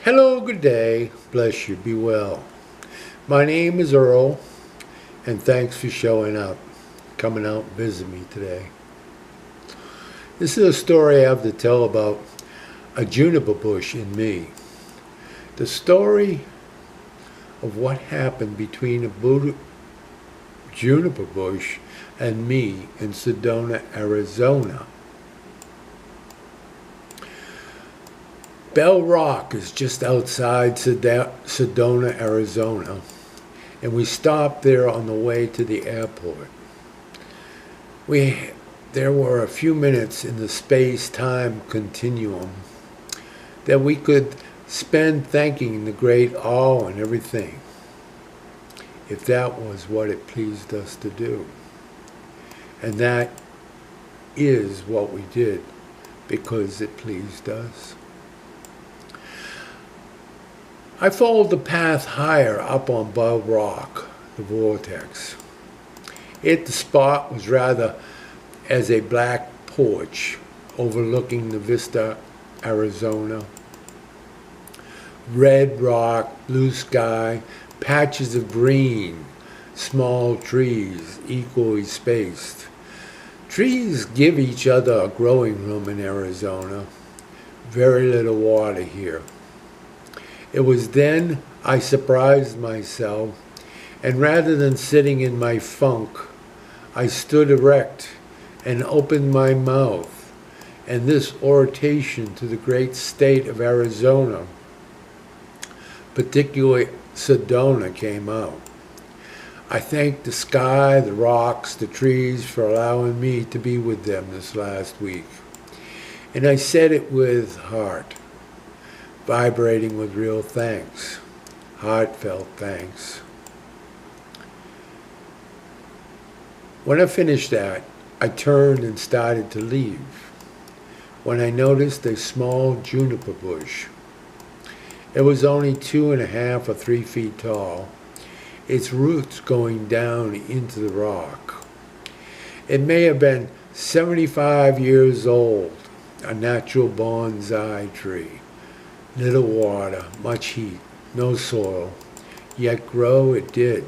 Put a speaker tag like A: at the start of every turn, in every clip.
A: Hello, good day. Bless you. Be well. My name is Earl, and thanks for showing up, coming out and visit me today. This is a story I have to tell about a juniper bush in me. The story of what happened between a juniper bush and me in Sedona, Arizona. Bell Rock is just outside Sedona, Arizona, and we stopped there on the way to the airport. There were a few minutes in the space-time continuum that we could spend thanking the great all and everything, if that was what it pleased us to do. And that is what we did, because it pleased us. I followed the path higher up on Bell Rock, the vortex. The spot was rather as a black porch overlooking the vista, Arizona. Red rock, blue sky, patches of green, small trees, equally spaced. Trees give each other a growing room in Arizona. Very little water here. It was then I surprised myself, and rather than sitting in my funk, I stood erect and opened my mouth, and this oration to the great state of Arizona, particularly Sedona, came out. I thanked the sky, the rocks, the trees for allowing me to be with them this last week. And I said it with heart, vibrating with real thanks, heartfelt thanks. When I finished that, I turned and started to leave, when I noticed a small juniper bush. It was only 2.5 or 3 feet tall, its roots going down into the rock. It may have been 75 years old, a natural bonsai tree. Little water, much heat, no soil, yet grow it did.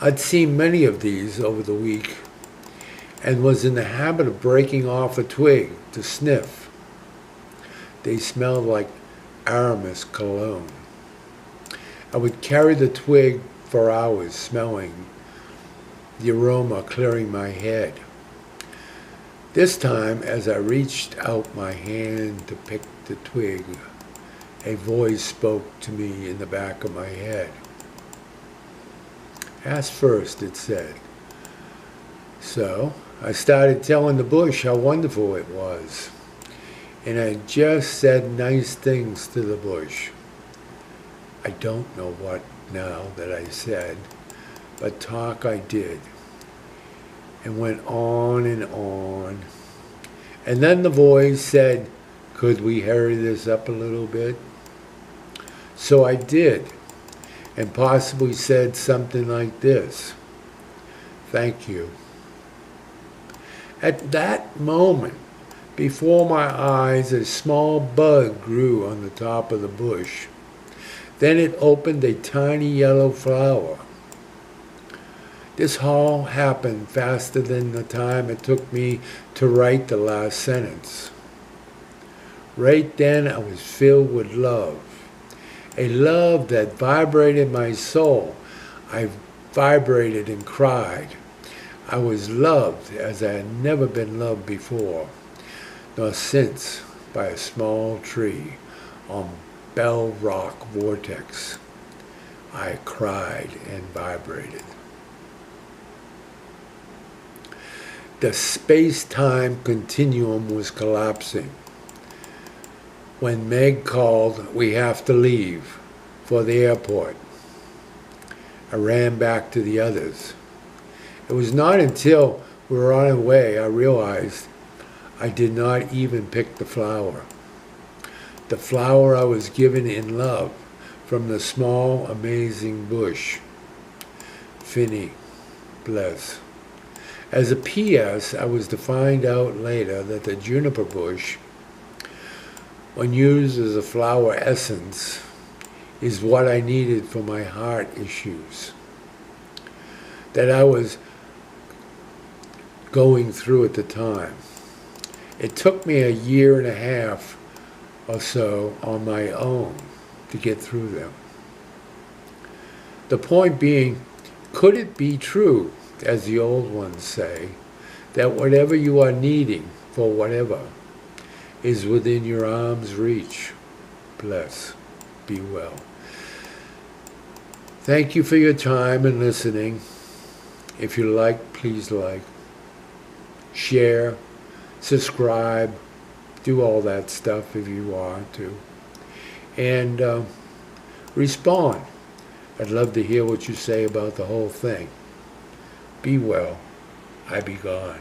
A: I'd seen many of these over the week and was in the habit of breaking off a twig to sniff. They smelled like Aramis cologne. I would carry the twig for hours smelling, the aroma clearing my head. This time, as I reached out my hand to pick the twig, a voice spoke to me in the back of my head. Ask first, it said. So I started telling the bush how wonderful it was, and I just said nice things to the bush. I don't know what now that I said, but talk I did, and went on and on. And then the voice said, could we hurry this up a little bit? So I did, and possibly said something like this: thank you. At that moment, before my eyes, a small bud grew on the top of the bush. Then it opened a tiny yellow flower. This all happened faster than the time it took me to write the last sentence. Right then I was filled with love, a love that vibrated my soul. I vibrated and cried. I was loved as I had never been loved before, nor since, by a small tree on Bell Rock Vortex. I cried and vibrated. The space-time continuum was collapsing. When Meg called, we have to leave for the airport, I ran back to the others. It was not until we were on our way I realized I did not even pick the flower. The flower I was given in love from the small, amazing bush. Finny, bless. As a P.S., I was to find out later that the juniper bush when used as a flower essence, is what I needed for my heart issues that I was going through at the time. It took me a year and a half or so on my own to get through them. The point being, could it be true, as the old ones say, that whatever you are needing for whatever is within your arm's reach? Bless. Be well. Thank you for your time and listening. If you like, please like, share, subscribe, do all that stuff if you want to. And respond. I'd love to hear what you say about the whole thing. Be well. I be gone.